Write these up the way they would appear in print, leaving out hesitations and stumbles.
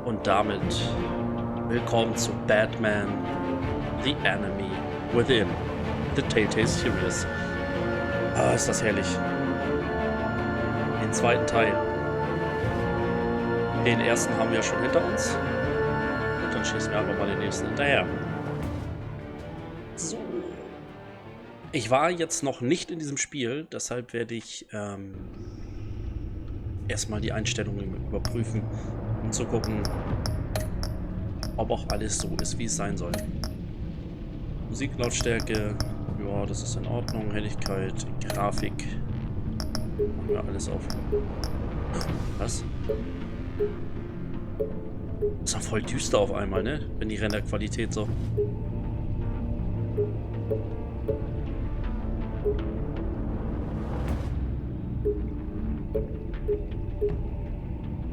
Und damit willkommen zu Batman, The Enemy Within, The Telltale Series. Ah, ist das herrlich. Den zweiten Teil. Den ersten haben wir schon hinter uns. Und dann schießen wir einfach mal den nächsten hinterher. So. Ich war jetzt noch nicht in diesem Spiel, deshalb werde ich erstmal die Einstellungen überprüfen, um zu gucken, ob auch alles so ist, wie es sein soll. Musiklautstärke, ja, das ist in Ordnung. Helligkeit, Grafik, machen wir alles auf. Was? Ist ja voll düster auf einmal, ne? Wenn die Renderqualität so.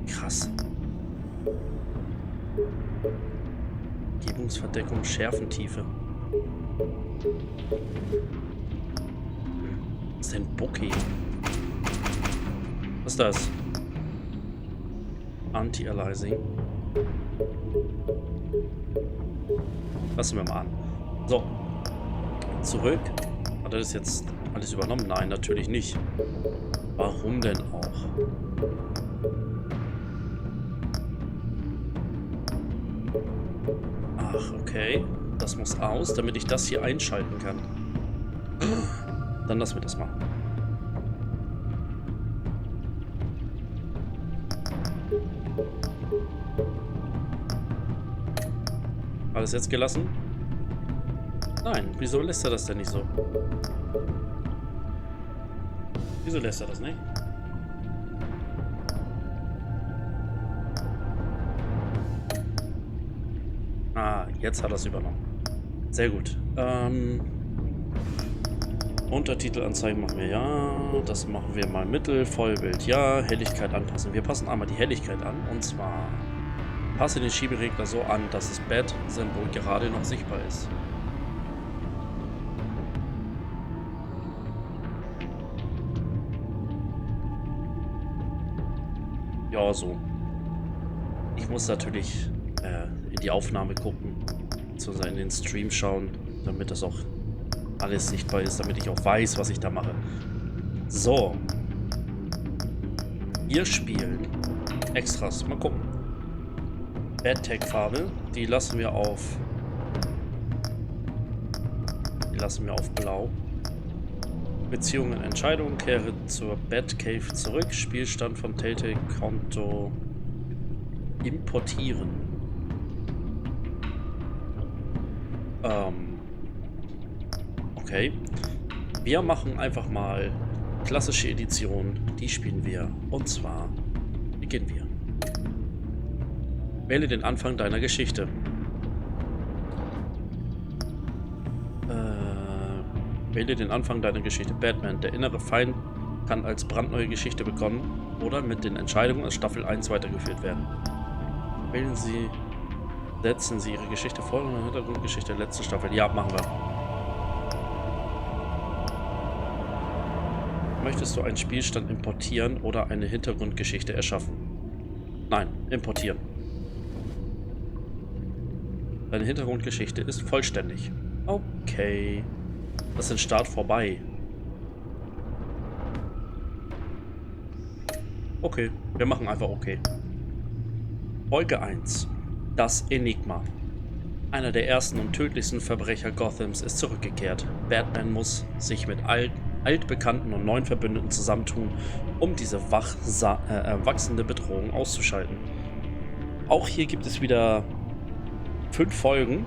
Krass. Umgebungsverdeckung, Schärfentiefe. Was ist denn Bokeh? Was ist das? Anti-Aliasing. Lassen wir mal an. So. Zurück. Hat er das jetzt alles übernommen? Nein, natürlich nicht. Warum denn auch? Ach, okay. Das muss aus, damit ich das hier einschalten kann. Dann lassen wir das mal. Alles jetzt gelassen? Nein, wieso lässt er das denn nicht so? Wieso lässt er das nicht? Ah, jetzt hat er es übernommen. Sehr gut. Untertitel anzeigen machen wir ja. Das machen wir mal mittel, Vollbild ja. Helligkeit anpassen. Wir passen einmal die Helligkeit an. Und zwar passe den Schieberegler so an, dass das Bat-Symbol gerade noch sichtbar ist. Ja, so. Ich muss natürlich in die Aufnahme gucken, beziehungsweise in den Stream schauen, damit das auch alles sichtbar ist, damit ich auch weiß, was ich da mache. So. Wir spielen Extras. Mal gucken. Bad-Tag-Farbe, die lassen wir auf. Blau. Beziehungen, Entscheidungen, kehre zur Batcave zurück. Spielstand vom Telltale-Konto importieren. Okay. Wir machen einfach mal klassische Edition. Die spielen wir. Und zwar beginnen wir. Wähle den Anfang deiner Geschichte. Wähle den Anfang deiner Geschichte. Batman. Der innere Feind kann als brandneue Geschichte begonnen oder mit den Entscheidungen aus Staffel 1 weitergeführt werden. Wählen Sie, setzen Sie Ihre Geschichte vor und Hintergrundgeschichte der letzten Staffel. Ja, machen wir. Möchtest du einen Spielstand importieren oder eine Hintergrundgeschichte erschaffen? Nein, importieren. Deine Hintergrundgeschichte ist vollständig. Okay. Das ist ein Start vorbei. Okay, wir machen einfach okay. Folge 1. Das Enigma. Einer der ersten und tödlichsten Verbrecher Gothams ist zurückgekehrt. Batman muss sich mit altbekannten und neuen Verbündeten zusammentun, um diese wachsende Bedrohung auszuschalten. Auch hier gibt es wieder 5 Folgen.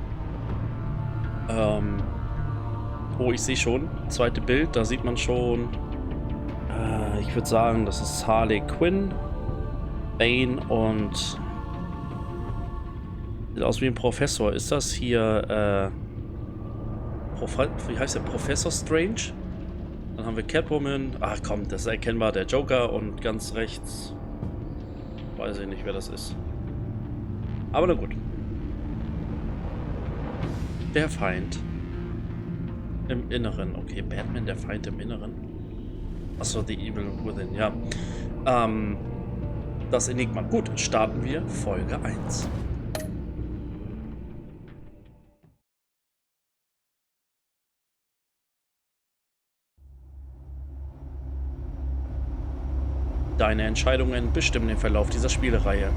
Oh, ich sehe schon. Zweite Bild, da sieht man schon. Ich würde sagen, das ist Harley Quinn, Bane und sieht aus wie ein Professor. Ist das hier wie heißt der? Professor Strange? Dann haben wir Catwoman. Ach komm, das ist erkennbar. Der Joker und ganz rechts weiß ich nicht, wer das ist. Aber na gut. Der Feind im Inneren. Okay, Batman, der Feind im Inneren. Achso, The Evil Within, ja. Das Enigma. Gut, starten wir Folge 1. Deine Entscheidungen bestimmen den Verlauf dieser Spielereihe.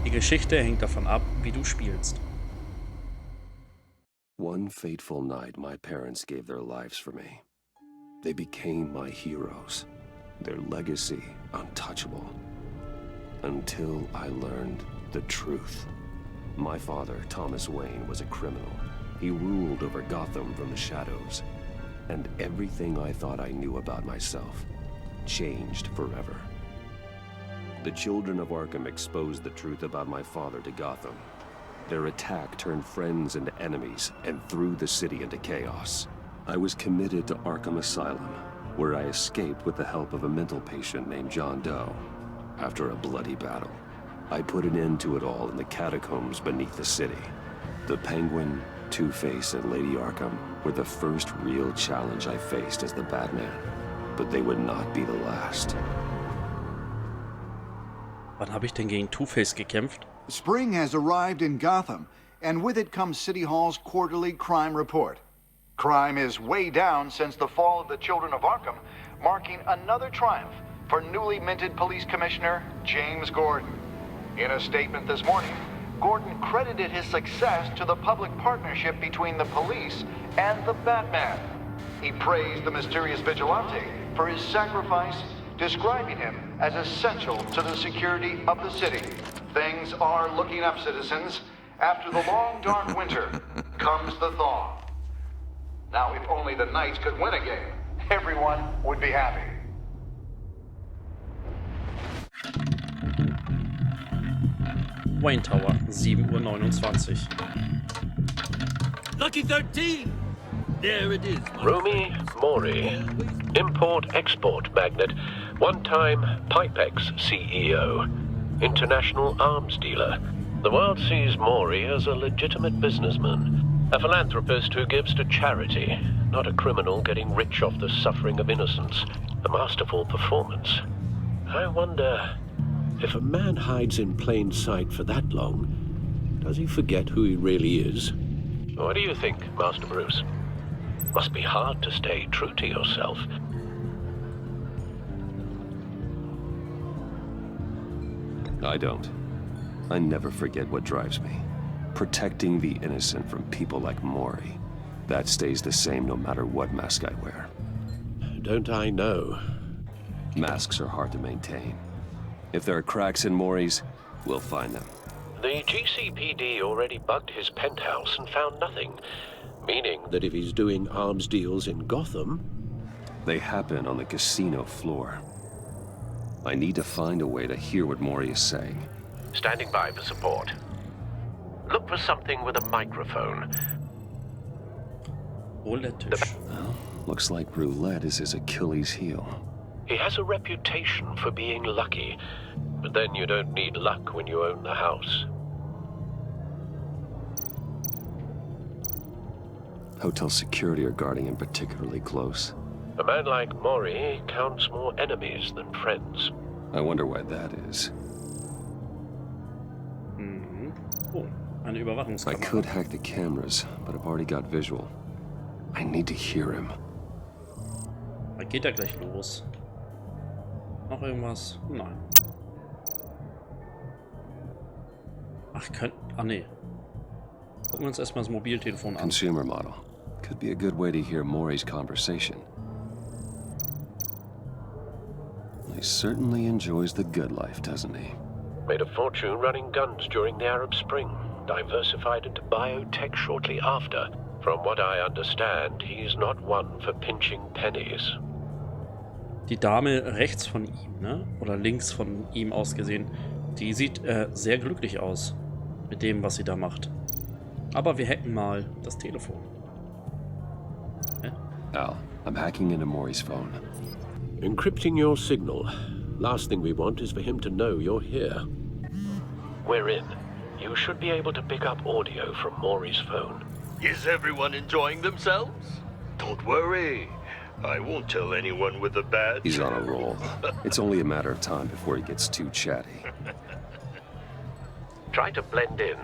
Die Geschichte hängt davon ab, wie du spielst. One fateful night, my parents gave their lives for me. They became my heroes, their legacy untouchable. Until I learned the truth. My father, Thomas Wayne, was a criminal. He ruled over Gotham from the shadows. And everything I thought I knew about myself changed forever. The children of Arkham exposed the truth about my father to Gotham. Their attack turned friends into enemies and threw the city into chaos. I was committed to Arkham Asylum, where I escaped with the help of a mental patient named John Doe. After a bloody battle, I put an end to it all in the catacombs beneath the city. The Penguin, Two-Face, and Lady Arkham were the first real challenge I faced as the Batman, but they would not be the last. Wann habe ich denn gegen Two-Face gekämpft? Spring has arrived in Gotham, and with it comes City Hall's quarterly crime report. Crime is way down since the fall of the Children of Arkham, marking another triumph for newly minted Police Commissioner James Gordon. In a statement this morning, Gordon credited his success to the public partnership between the police and the Batman. He praised the mysterious vigilante for his sacrifice, describing him as essential to the security of the city. Things are looking up, citizens. After the long, dark winter comes the thaw. Now, if only the Knights could win a game, everyone would be happy. Wayne Tower, 7:29 Uhr. Lucky 13! There it is. Romy Mori, import-export magnate, one-time Pipex CEO, international arms dealer. The world sees Mori as a legitimate businessman, a philanthropist who gives to charity, not a criminal getting rich off the suffering of innocence. A masterful performance. I wonder, if a man hides in plain sight for that long, does he forget who he really is? What do you think, Master Bruce? Must be hard to stay true to yourself. I don't. I never forget what drives me. Protecting the innocent from people like Mori. That stays the same no matter what mask I wear. Don't I know? Masks are hard to maintain. If there are cracks in Mori's, we'll find them. The GCPD already bugged his penthouse and found nothing, meaning that if he's doing arms deals in Gotham... They happen on the casino floor. I need to find a way to hear what Mori is saying. Standing by for support. Look for something with a microphone. Roulette-Tisch. Well, looks like roulette is his Achilles heel. He has a reputation for being lucky, but then you don't need luck when you own the house. Hotel security are guarding him particularly close. A man like Mori counts more enemies than friends. I wonder why that is. Oh, eine I Überwachungskamera. could hack the cameras, but I've already got visual. I need to hear him. Da geht er gleich los. Noch irgendwas? Nein. Ach, nee. Gucken wir uns erstmal das Mobiltelefon an. Consumer model. Could be a good way to hear Mori's conversation. He certainly enjoys the good life, doesn't he? Made a fortune running guns during the Arab Spring. Diversified into biotech shortly after. From what I understand, he's not one for pinching pennies. Die Dame rechts von ihm, ne? Oder links von ihm aus gesehen, die sieht sehr glücklich aus mit dem, was sie da macht. Aber wir hacken mal das Telefon. Al, I'm hacking into Mori's phone. Encrypting your signal. Last thing we want is for him to know you're here. We're in. You should be able to pick up audio from Mori's phone. Is everyone enjoying themselves? Don't worry. I won't tell anyone with a badge. He's on a roll. It's only a matter of time before he gets too chatty. Try to blend in.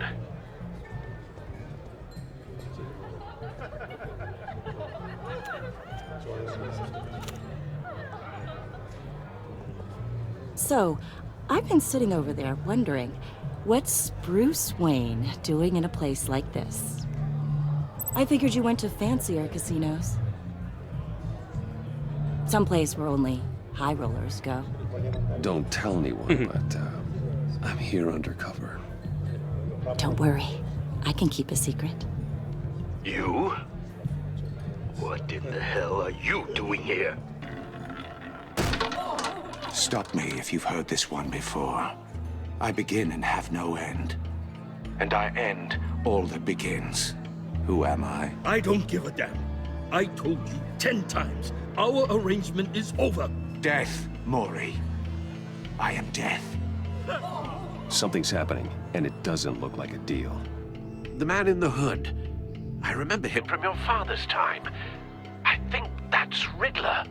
So, I've been sitting over there wondering, what's Bruce Wayne doing in a place like this? I figured you went to fancier casinos. Someplace where only high rollers go. Don't tell anyone, but I'm here undercover. Don't worry, I can keep a secret. You? What in the hell are you doing here? Stop me if you've heard this one before. I begin and have no end. And I end all that begins. Who am I? I don't give a damn. I told you 10 times. Our arrangement is over. Death, Maury. I am death. Something's happening, and it doesn't look like a deal. The man in the hood. I remember him from your father's time. I think that's Riddler.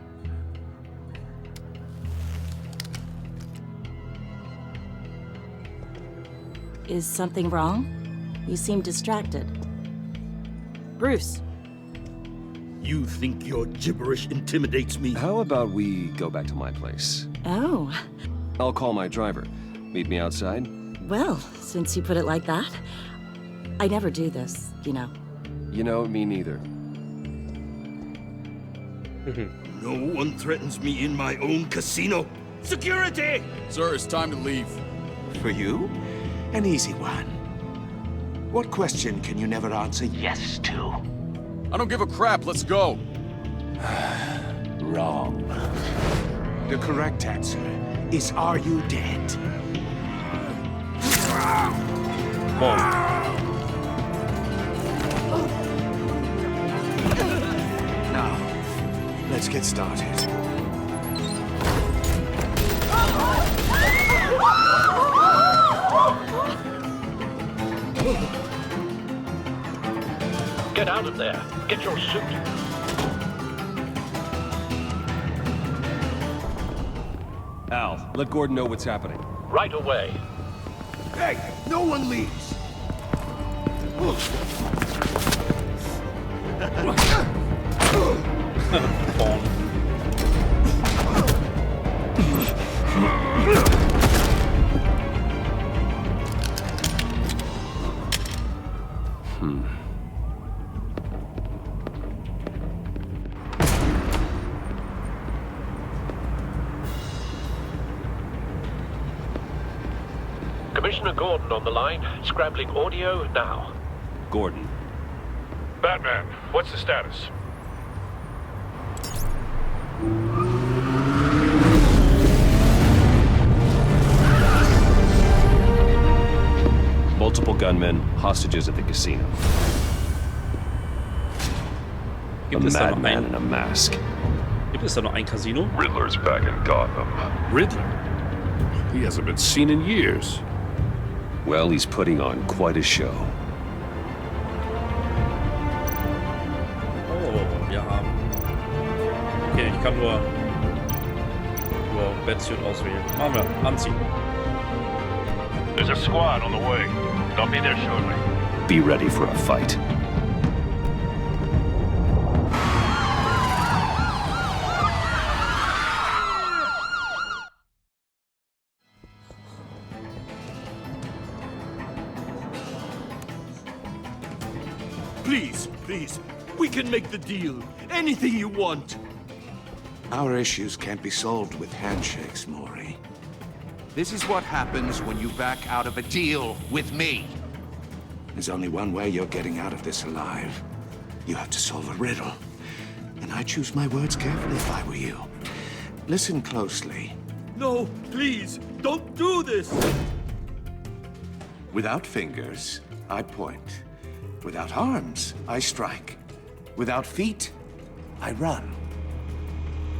Is something wrong? You seem distracted. Bruce. You think your gibberish intimidates me? How about we go back to my place? Oh, I'll call my driver. Meet me outside? well, since you put it like that. I never do this, you know. You know, me neither. No one threatens me in my own casino. Security! Sir, it's time to leave. For you? An easy one. What question can you never answer yes to? I don't give a crap, let's go. Wrong. The correct answer is, are you dead? Now, let's get started. Get out of there. Get your suit. Al, let Gordon know what's happening. Right away. Hey, no one leaves! Commissioner Gordon on the line. Scrambling audio now. Gordon. Batman, what's the status? Multiple gunmen, hostages at the casino. A madman in a mask. Gibt es da noch ein Casino? Riddler's back in Gotham. Riddler? He hasn't been seen in years. Well, he's putting on quite a show. Oh, wir haben. Okay, ich kann nur Bettsuit auswählen. Machen wir. Anziehen. There's a squad on the way. They'll be there shortly. Be ready for a fight. Please, please. We can make the deal. Anything you want. Our issues can't be solved with handshakes, Maury. This is what happens when you back out of a deal with me. There's only one way you're getting out of this alive. You have to solve a riddle. And I choose my words carefully if I were you. Listen closely. No, please, don't do this. Without fingers, I point. Without arms, I strike. Without feet, I run.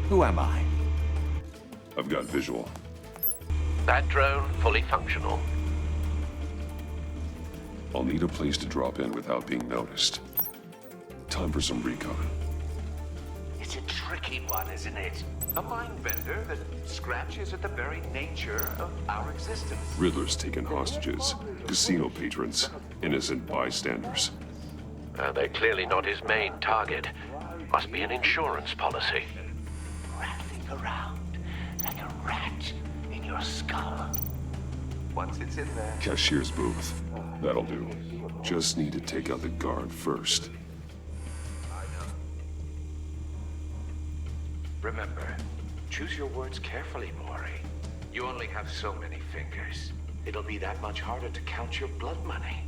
Who am I? I've got visual. That drone fully functional. I'll need a place to drop in without being noticed. Time for some recon. It's It's a tricky one, isn't it? A mind bender that scratches at the very nature of our existence. Riddler's taken hostages, casino patrons, innocent bystanders. They're clearly not his main target. Must be an insurance policy. Rattling around like a rat in your skull. Once it's in there... Cashier's booth. That'll do. Just need to take out the guard first. Remember, choose your words carefully, Mori. You only have so many fingers. It'll be that much harder to count your blood money.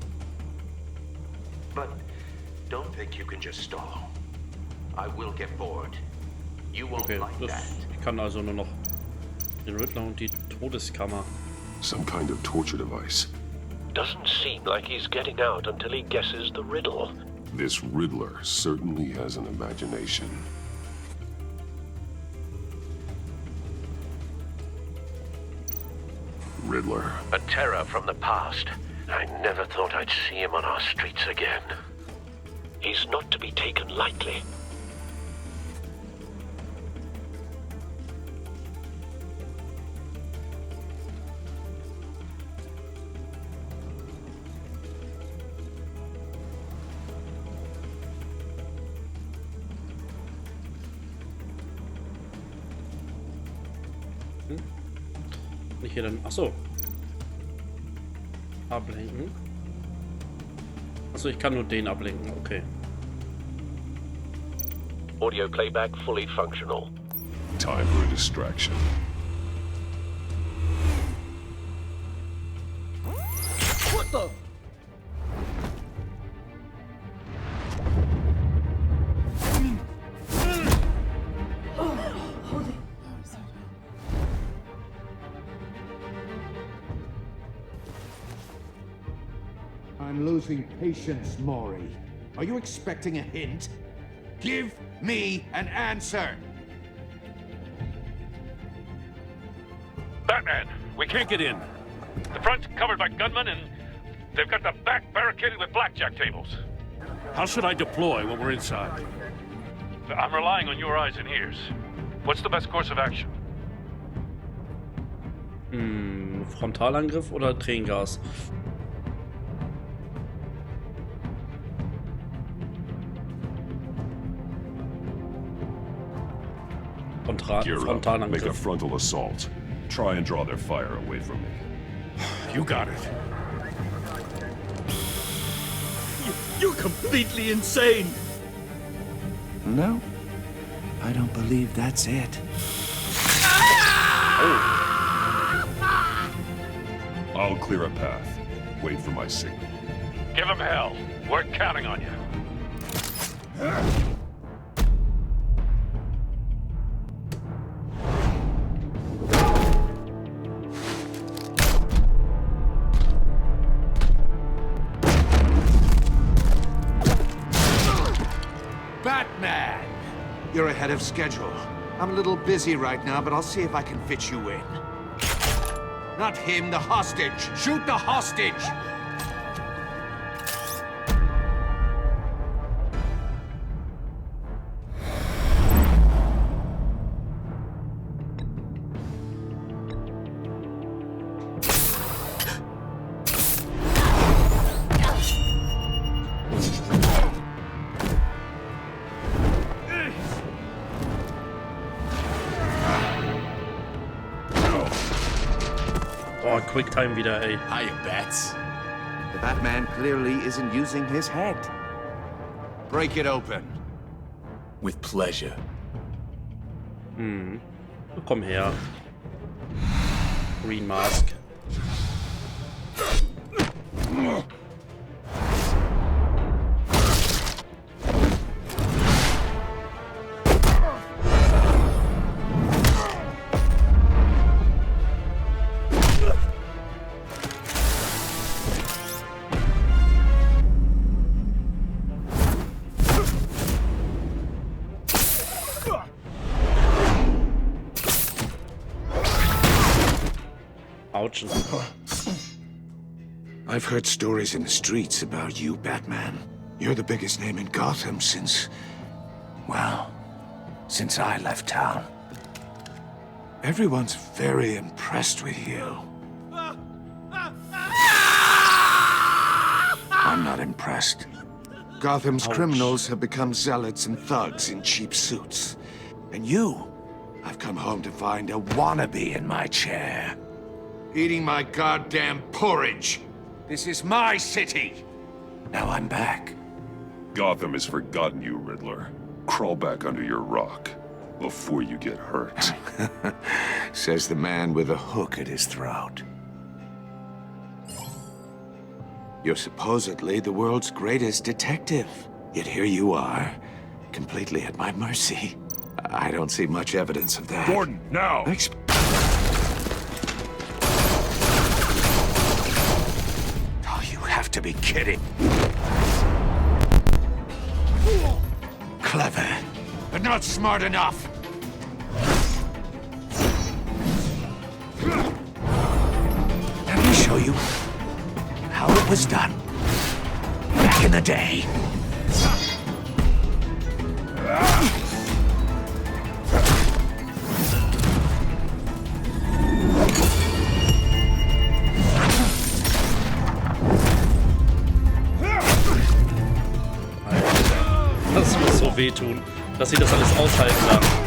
But don't think you can just stall. I will get bored. You won't like that. Ich kann also nur noch den Riddler und die Todeskammer. Some kind of torture device. Doesn't seem like he's getting out until he guesses the riddle. This Riddler certainly has an imagination. Riddler. A terror from the past. I never thought I'd see him on our streets again. He's not to be taken lightly. Nicht hier dann. Achso. Ablenken. Achso, ich kann nur den ablenken. Okay. Audio playback fully functional. Time for a distraction. What the? I'm losing patience, Mori. Are you expecting a hint? Give me an answer! Batman, we can't get in. The front's covered by gunmen, and they've got the back barricaded with blackjack tables. How should I deploy when we're inside? I'm relying on your eyes and ears. What's the best course of action? Frontalangriff oder Tränengas? Gear up, make a frontal assault. Try and draw their fire away from me. You got it. You're completely insane! No, I don't believe that's it. I'll clear a path. Wait for my signal. Give him hell. We're counting on you. Batman! You're ahead of schedule. I'm a little busy right now, but I'll see if I can fit you in. Not him, the hostage! Shoot the hostage! Oh, quick time wieder, ey. Hiya, Bats. The Batman clearly isn't using his head. Break it open. With pleasure. Komm her. Green Mask. I've heard stories in the streets about you, Batman. You're the biggest name in Gotham since... well, since I left town. Everyone's very impressed with you. I'm not impressed. Gotham's criminals have become zealots and thugs in cheap suits. And you, I've come home to find a wannabe in my chair. Eating my goddamn porridge. This is my city. Now I'm back. Gotham has forgotten you, Riddler. Crawl back under your rock before you get hurt. Says the man with a hook at his throat. You're supposedly the world's greatest detective. Yet here you are, completely at my mercy. I don't see much evidence of that. Gordon, now! Oh, you have to be kidding. Clever, but not smart enough. Let me show you how it was done back in the day. Das muss so wehtun, dass sie das alles aushalten darf.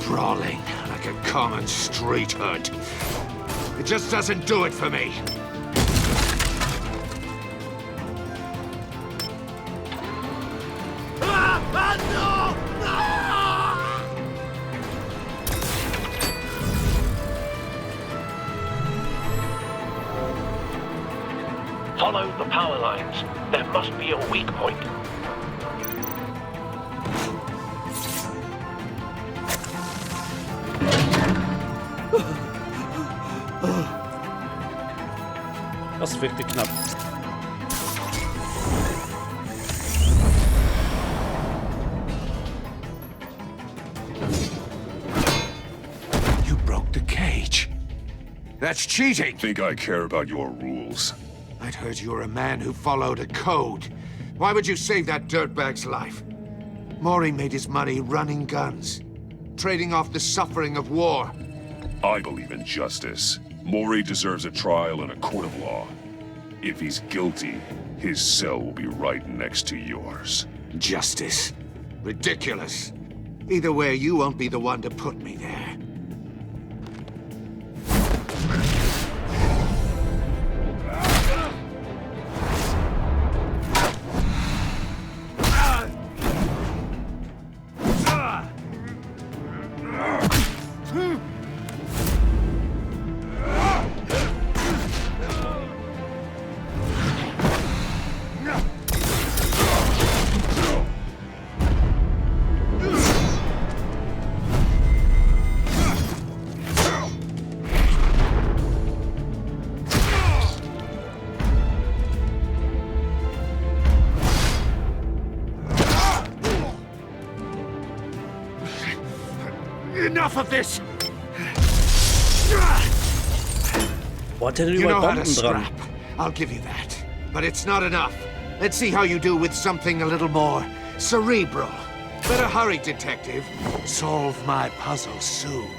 Brawling like a common street hood. It just doesn't do it for me. Follow the power lines. There must be a weak point. Das wirkte knapp. You broke the cage. That's cheating. Think I care about your rules? I'd heard you were a man who followed a code. Why would you save that dirtbag's life? Mori made his money running guns, trading off the suffering of war. I believe in justice. Mori deserves a trial in a court of law. If he's guilty, his cell will be right next to yours. Justice. Ridiculous. Either way, you won't be the one to put me there. Enough of this! Boah, hat der denn You know überall how to Bomben dran? scrap. I'll give you that. But it's not enough. Let's see how you do with something a little more cerebral. Better hurry, detective. Solve my puzzle soon.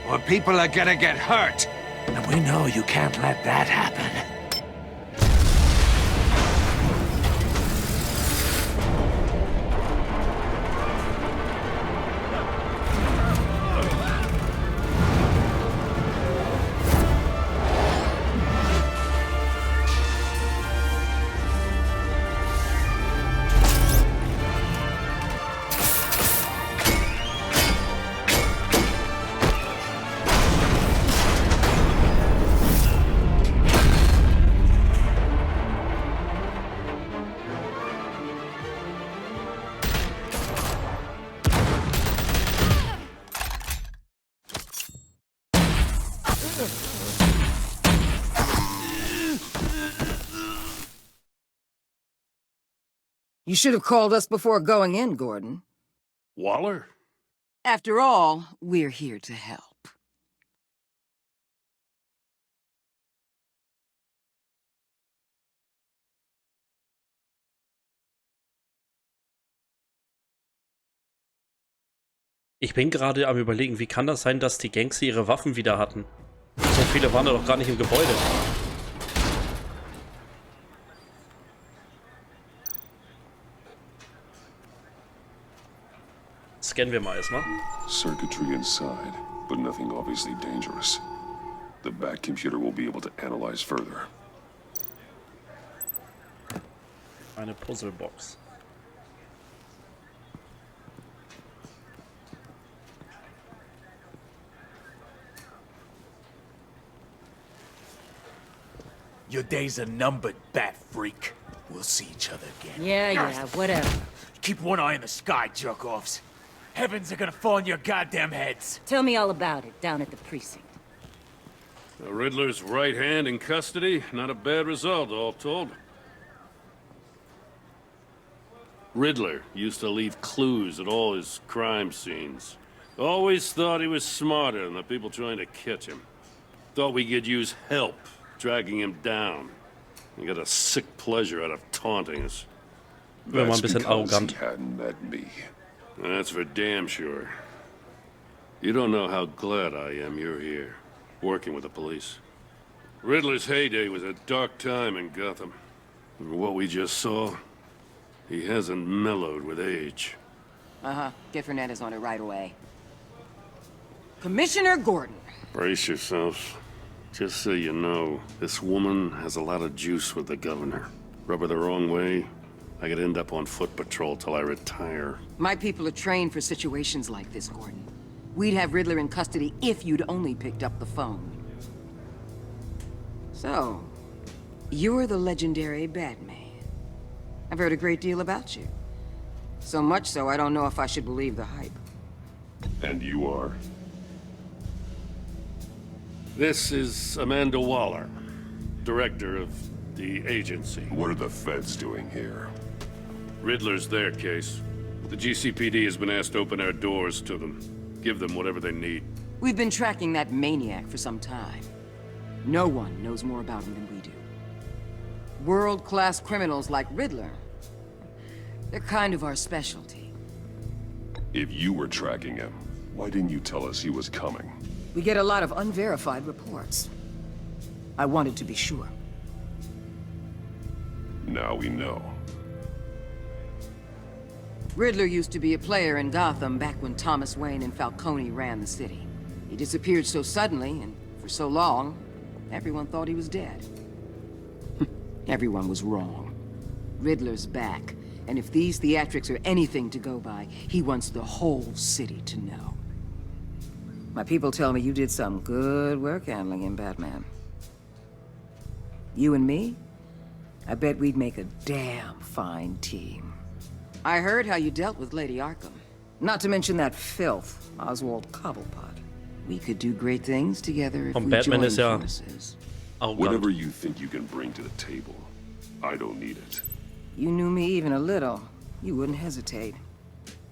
Or people are gonna get hurt. And we know you can't let that happen. You should have called us before going in, Gordon. Waller? After all, we're here to help. Ich bin gerade am Überlegen, wie kann das sein, dass die Gangster ihre Waffen wieder hatten? So viele waren da doch gar nicht im Gebäude. Scannen wir mal erstmal. Circuitry inside, but nothing obviously dangerous. The back computer will be able to analyze further. Eine Puzzlebox. Your days are numbered, bat freak. We'll see each other again. Yeah, whatever. Keep one eye in the sky, jerk-offs. Heavens are gonna fall on your goddamn heads. Tell me all about it down at the precinct. The Riddler's right hand in custody. Not a bad result, all told. Riddler used to leave clues at all his crime scenes. Always thought he was smarter than the people trying to catch him. Thought we could use help dragging him down. He got a sick pleasure out of taunting us. That's because he hadn't met me. That's for damn sure. You don't know how glad I am you're here, working with the police. Riddler's heyday was a dark time in Gotham. And what we just saw, he hasn't mellowed with age. Uh-huh. Get Fernandez on it right away. Commissioner Gordon. Brace yourselves. Just so you know, this woman has a lot of juice with the governor. Rub her the wrong way, I could end up on foot patrol till I retire. My people are trained for situations like this, Gordon. We'd have Riddler in custody if you'd only picked up the phone. So, you're the legendary Batman. I've heard a great deal about you. So much so, I don't know if I should believe the hype. And you are? This is Amanda Waller, director of the agency. What are the feds doing here? Riddler's their case. The GCPD has been asked to open our doors to them. Give them whatever they need. We've been tracking that maniac for some time. No one knows more about him than we do. World-class criminals like Riddler. They're kind of our specialty. If you were tracking him, why didn't you tell us he was coming? We get a lot of unverified reports. I wanted to be sure. Now we know. Riddler used to be a player in Gotham back when Thomas Wayne and Falcone ran the city. He disappeared so suddenly and for so long, everyone thought he was dead. Everyone was wrong. Riddler's back, and if these theatrics are anything to go by, he wants the whole city to know. My people tell me you did some good work handling him, Batman. You and me? I bet we'd make a damn fine team. I heard how you dealt with Lady Arkham. Not to mention that filth, Oswald Cobblepot. We could do great things together if we Batman joined ja forces. Whatever you think you can bring to the table, I don't need it. You knew me even a little, you wouldn't hesitate.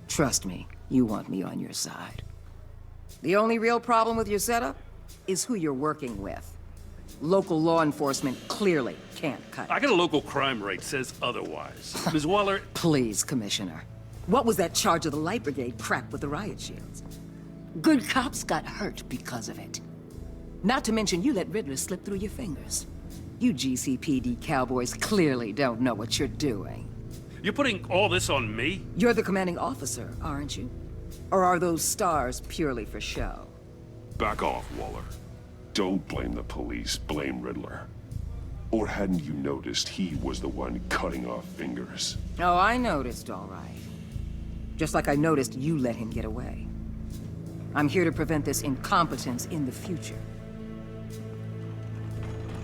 Trust me, you want me on your side. The only real problem with your setup is who you're working with. Local law enforcement clearly can't cut it. I got a local crime rate says otherwise. Ms. Waller... Please, Commissioner. What was that charge of the Light Brigade crap with the riot shields? Good cops got hurt because of it. Not to mention you let Riddler slip through your fingers. You GCPD cowboys clearly don't know what you're doing. You're putting all this on me? You're the commanding officer, aren't you? Or are those stars purely for show? Back off, Waller. Don't blame the police, blame Riddler. Or hadn't you noticed he was the one cutting off fingers? Oh, I noticed, all right. Just like I noticed you let him get away. I'm here to prevent this incompetence in the future.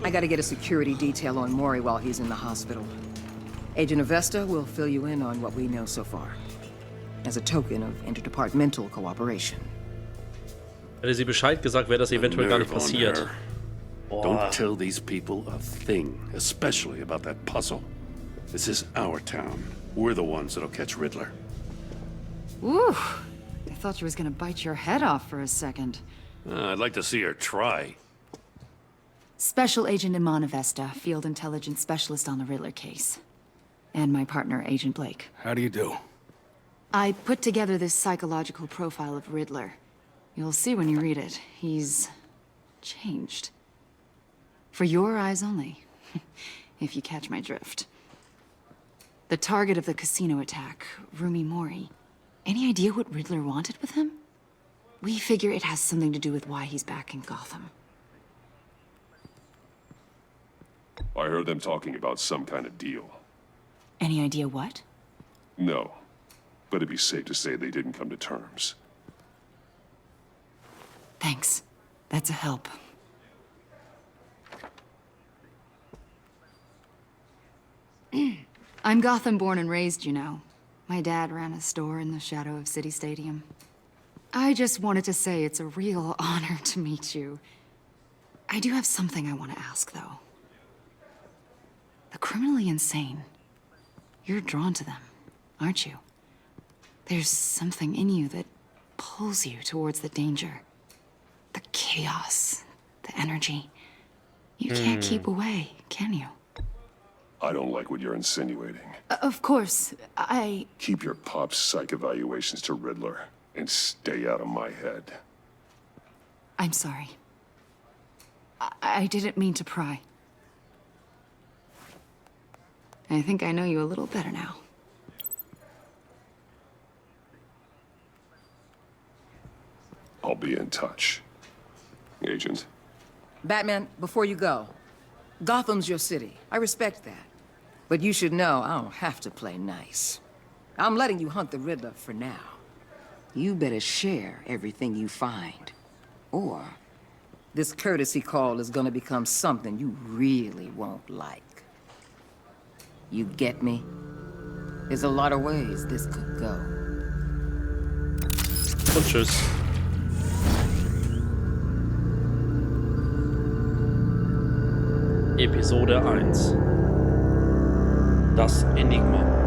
I gotta get a security detail on Mori while he's in the hospital. Agent Avesta will fill you in on what we know so far. As a token of interdepartmental cooperation. Hätte sie Bescheid gesagt, wäre das eventuell gar nicht passiert. Don't tell these people a thing, especially about that puzzle. This is our town. We're the ones that'll catch Riddler. Ooh, I thought you was gonna bite your head off for a second. I'd like to see her try. Special Agent Immon Avesta, Field Intelligence Specialist on the Riddler case. And my partner, Agent Blake. How do you do? I put together this psychological profile of Riddler. You'll see when you read it. He's changed. For your eyes only, if you catch my drift. The target of the casino attack, Rumi Mori. Any idea what Riddler wanted with him? We figure it has something to do with why he's back in Gotham. I heard them talking about some kind of deal. Any idea what? No, but it'd be safe to say they didn't come to terms. Thanks. That's a help. I'm Gotham born and raised, you know. My dad ran a store in the shadow of City Stadium. I just wanted to say it's a real honor to meet you. I do have something I want to ask, though. The criminally insane. You're drawn to them, aren't you? There's something in you that pulls you towards the danger. The chaos, the energy. You can't keep away, can you? I don't like what you're insinuating. Of course, Keep your pop psych evaluations to Riddler, and stay out of my head. I'm sorry. I didn't mean to pry. I think I know you a little better now. I'll be in touch. Agent. Batman, before you go, Gotham's your city. I respect that. But you should know I don't have to play nice. I'm letting you hunt the Riddler for now. You better share everything you find. Or this courtesy call is gonna become something you really won't like. You get me? There's a lot of ways this could go. Und tschüss. Episode 1. Das Enigma.